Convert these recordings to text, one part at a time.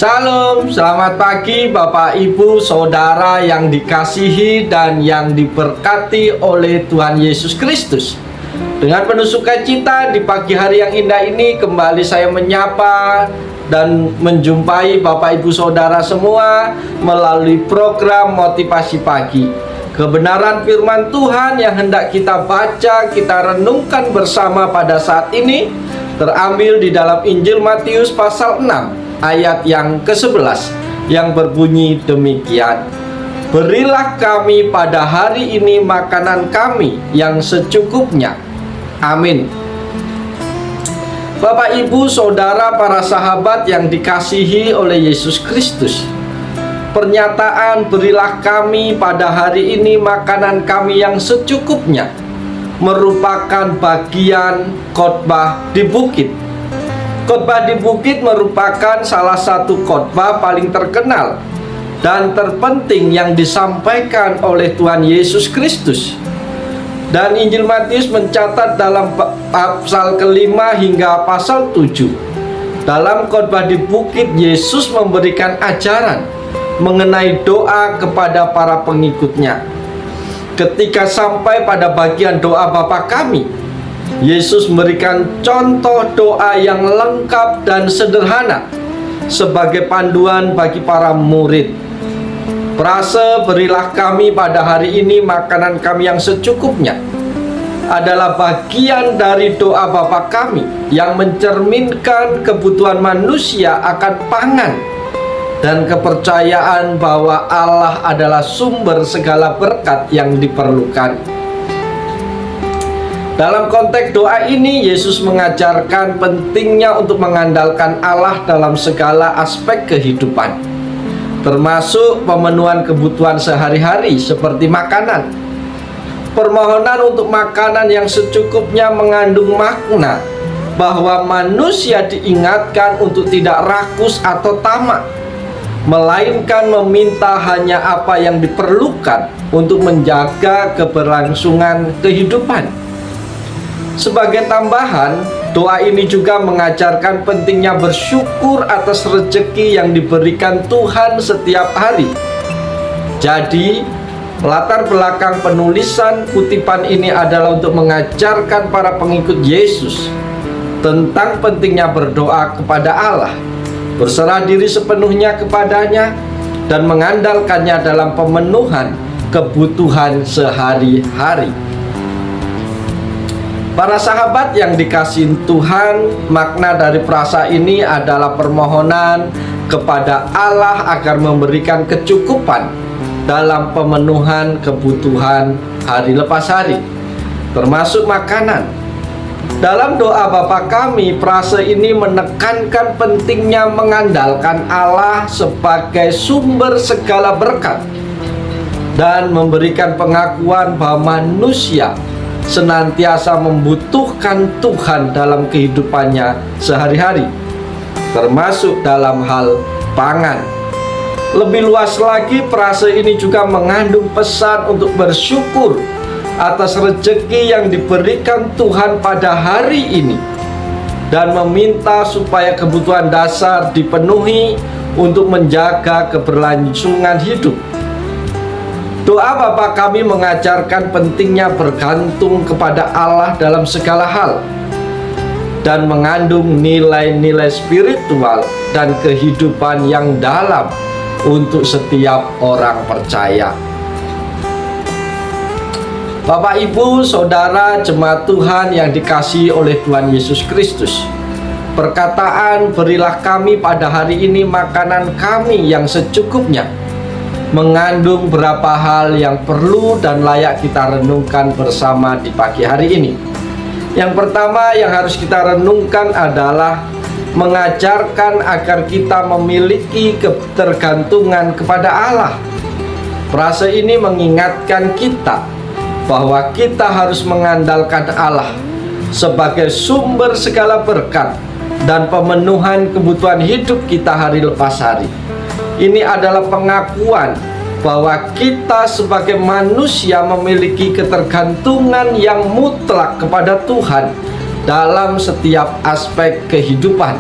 Salam, selamat pagi Bapak Ibu Saudara yang dikasihi dan yang diberkati oleh Tuhan Yesus Kristus. Dengan penuh sukacita di pagi hari yang indah ini kembali saya menyapa dan menjumpai Bapak Ibu Saudara semua melalui program Motivasi Pagi. Kebenaran firman Tuhan yang hendak kita baca, kita renungkan bersama pada saat ini terambil di dalam Injil Matius pasal 6 ayat yang ke-11 yang berbunyi demikian. Berilah kami pada hari ini makanan kami yang secukupnya. Amin. Bapak, Ibu, Saudara, para sahabat yang dikasihi oleh Yesus Kristus, pernyataan berilah kami pada hari ini makanan kami yang secukupnya merupakan bagian khotbah di bukit. Khotbah di bukit merupakan salah satu khotbah paling terkenal dan terpenting yang disampaikan oleh Tuhan Yesus Kristus. Dan Injil Matius mencatat dalam pasal kelima hingga pasal 7. Dalam khotbah di bukit, Yesus memberikan ajaran mengenai doa kepada para pengikutnya. Ketika sampai pada bagian doa Bapa kami, Yesus memberikan contoh doa yang lengkap dan sederhana sebagai panduan bagi para murid. Frase berilah kami pada hari ini makanan kami yang secukupnya adalah bagian dari doa Bapa kami yang mencerminkan kebutuhan manusia akan pangan dan kepercayaan bahwa Allah adalah sumber segala berkat yang diperlukan. Dalam konteks doa ini, Yesus mengajarkan pentingnya untuk mengandalkan Allah dalam segala aspek kehidupan, termasuk pemenuhan kebutuhan sehari-hari seperti makanan. Permohonan untuk makanan yang secukupnya mengandung makna bahwa manusia diingatkan untuk tidak rakus atau tamak, melainkan meminta hanya apa yang diperlukan untuk menjaga keberlangsungan kehidupan. Sebagai tambahan, doa ini juga mengajarkan pentingnya bersyukur atas rezeki yang diberikan Tuhan setiap hari. Jadi, latar belakang penulisan kutipan ini adalah untuk mengajarkan para pengikut Yesus tentang pentingnya berdoa kepada Allah, berserah diri sepenuhnya kepadanya, dan mengandalkannya dalam pemenuhan kebutuhan sehari-hari. Para sahabat yang dikasihi Tuhan, makna dari frasa ini adalah permohonan kepada Allah agar memberikan kecukupan dalam pemenuhan kebutuhan hari lepas hari, termasuk makanan. Dalam doa Bapa kami, frase ini menekankan pentingnya mengandalkan Allah sebagai sumber segala berkat dan memberikan pengakuan bahwa manusia senantiasa membutuhkan Tuhan dalam kehidupannya sehari-hari, termasuk dalam hal pangan. Lebih luas lagi, frase ini juga mengandung pesan untuk bersyukur atas rezeki yang diberikan Tuhan pada hari ini dan meminta supaya kebutuhan dasar dipenuhi untuk menjaga keberlangsungan hidup. Doa Bapa kami mengajarkan pentingnya bergantung kepada Allah dalam segala hal dan mengandung nilai-nilai spiritual dan kehidupan yang dalam untuk setiap orang percaya. Bapak, Ibu, Saudara, jemaat Tuhan yang dikasihi oleh Tuhan Yesus Kristus, perkataan berilah kami pada hari ini makanan kami yang secukupnya mengandung beberapa hal yang perlu dan layak kita renungkan bersama di pagi hari ini. Yang pertama yang harus kita renungkan adalah mengajarkan agar kita memiliki ketergantungan kepada Allah. Frase ini mengingatkan kita bahwa kita harus mengandalkan Allah sebagai sumber segala berkat dan pemenuhan kebutuhan hidup kita hari lepas hari. Ini adalah pengakuan bahwa kita sebagai manusia memiliki ketergantungan yang mutlak kepada Tuhan dalam setiap aspek kehidupan.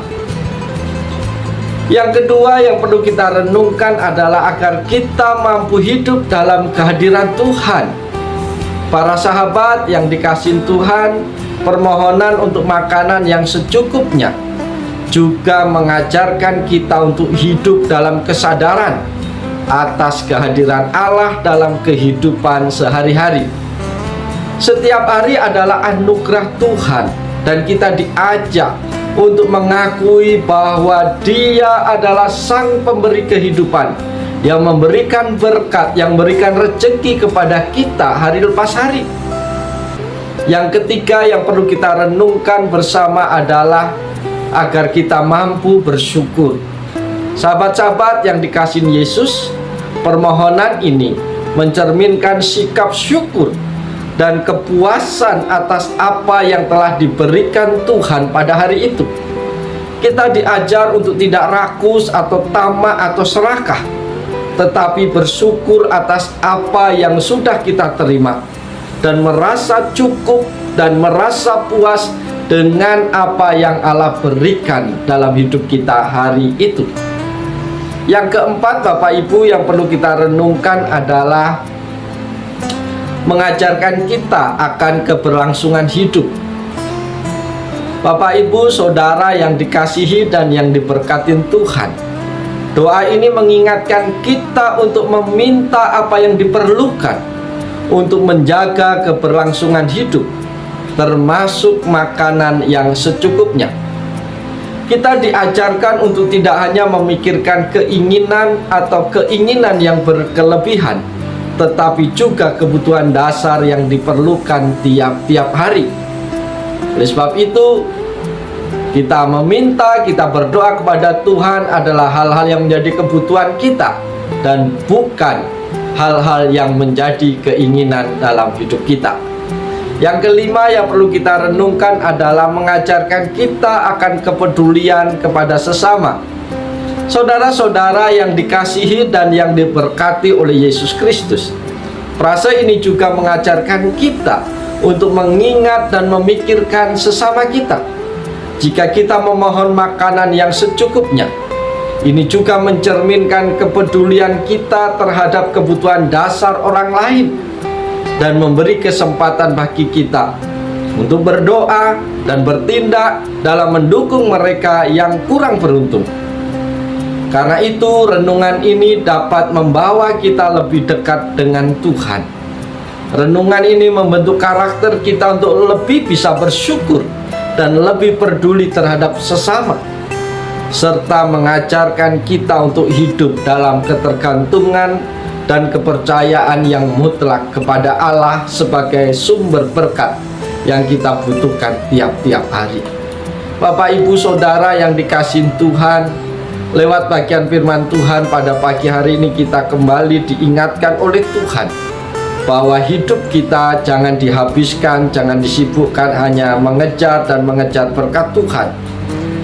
Yang kedua yang perlu kita renungkan adalah agar kita mampu hidup dalam kehadiran Tuhan. Para sahabat yang dikasihi Tuhan, permohonan untuk makanan yang secukupnya juga mengajarkan kita untuk hidup dalam kesadaran atas kehadiran Allah dalam kehidupan sehari-hari. Setiap hari adalah anugerah Tuhan, dan kita diajak untuk mengakui bahwa Dia adalah Sang Pemberi kehidupan, yang memberikan berkat, yang memberikan rezeki kepada kita hari lepas hari. Yang ketiga yang perlu kita renungkan bersama adalah agar kita mampu bersyukur. Sahabat-sahabat yang dikasihi Yesus, permohonan ini mencerminkan sikap syukur dan kepuasan atas apa yang telah diberikan Tuhan pada hari itu. Kita diajar untuk tidak rakus atau tamak atau serakah, tetapi bersyukur atas apa yang sudah kita terima, dan merasa cukup dan merasa puas dengan apa yang Allah berikan dalam hidup kita hari itu. Yang keempat, Bapak Ibu, yang perlu kita renungkan adalah mengajarkan kita akan keberlangsungan hidup. Bapak, Ibu, Saudara yang dikasihi dan yang diberkati Tuhan, doa ini mengingatkan kita untuk meminta apa yang diperlukan untuk menjaga keberlangsungan hidup, termasuk makanan yang secukupnya. Kita diajarkan untuk tidak hanya memikirkan keinginan atau keinginan yang berkelebihan, tetapi juga kebutuhan dasar yang diperlukan tiap-tiap hari. Oleh sebab itu, kita meminta, kita berdoa kepada Tuhan adalah hal-hal yang menjadi kebutuhan kita, dan bukan hal-hal yang menjadi keinginan dalam hidup kita. Yang kelima yang perlu kita renungkan adalah mengajarkan kita akan kepedulian kepada sesama. Saudara-saudara yang dikasihi dan yang diberkati oleh Yesus Kristus, frase ini juga mengajarkan kita untuk mengingat dan memikirkan sesama kita. Jika kita memohon makanan yang secukupnya, ini juga mencerminkan kepedulian kita terhadap kebutuhan dasar orang lain, dan memberi kesempatan bagi kita untuk berdoa dan bertindak dalam mendukung mereka yang kurang beruntung. Karena itu, renungan ini dapat membawa kita lebih dekat dengan Tuhan. Renungan ini membentuk karakter kita untuk lebih bisa bersyukur dan lebih peduli terhadap sesama, serta mengajarkan kita untuk hidup dalam ketergantungan dan kepercayaan yang mutlak kepada Allah sebagai sumber berkat yang kita butuhkan tiap-tiap hari. Bapak, Ibu, Saudara yang dikasihi Tuhan, lewat bagian firman Tuhan pada pagi hari ini kita kembali diingatkan oleh Tuhan bahwa hidup kita jangan dihabiskan, jangan disibukkan hanya mengejar dan mengejar berkat Tuhan,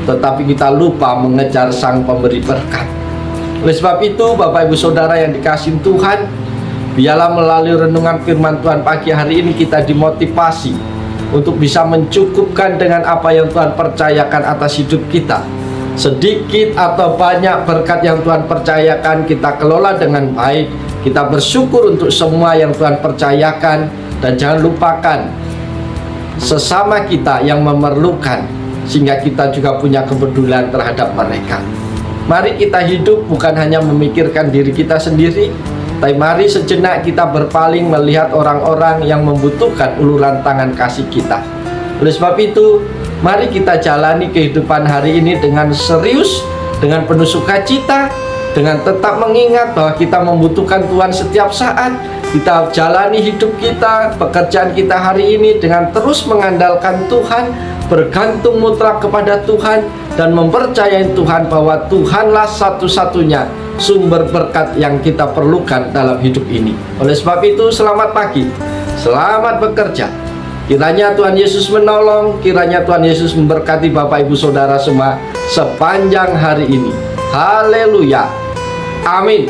tetapi kita lupa mengejar Sang Pemberi berkat. Oleh sebab itu, Bapak, Ibu, Saudara yang dikasihi Tuhan, biarlah melalui renungan firman Tuhan pagi hari ini kita dimotivasi untuk bisa mencukupkan dengan apa yang Tuhan percayakan atas hidup kita. Sedikit atau banyak berkat yang Tuhan percayakan, kita kelola dengan baik. Kita bersyukur untuk semua yang Tuhan percayakan, dan jangan lupakan sesama kita yang memerlukan, sehingga kita juga punya kepedulian terhadap mereka. Mari kita hidup bukan hanya memikirkan diri kita sendiri, tapi mari sejenak kita berpaling melihat orang-orang yang membutuhkan uluran tangan kasih kita. Oleh sebab itu, mari kita jalani kehidupan hari ini dengan serius, dengan penuh sukacita, dengan tetap mengingat bahwa kita membutuhkan Tuhan setiap saat. Kita jalani hidup kita, pekerjaan kita hari ini dengan terus mengandalkan Tuhan, bergantung mutlak kepada Tuhan, dan mempercayai Tuhan bahwa Tuhanlah satu-satunya sumber berkat yang kita perlukan dalam hidup ini. Oleh sebab itu, selamat pagi, selamat bekerja. Kiranya Tuhan Yesus menolong, kiranya Tuhan Yesus memberkati Bapak, Ibu, Saudara semua sepanjang hari ini. Haleluya. Amin.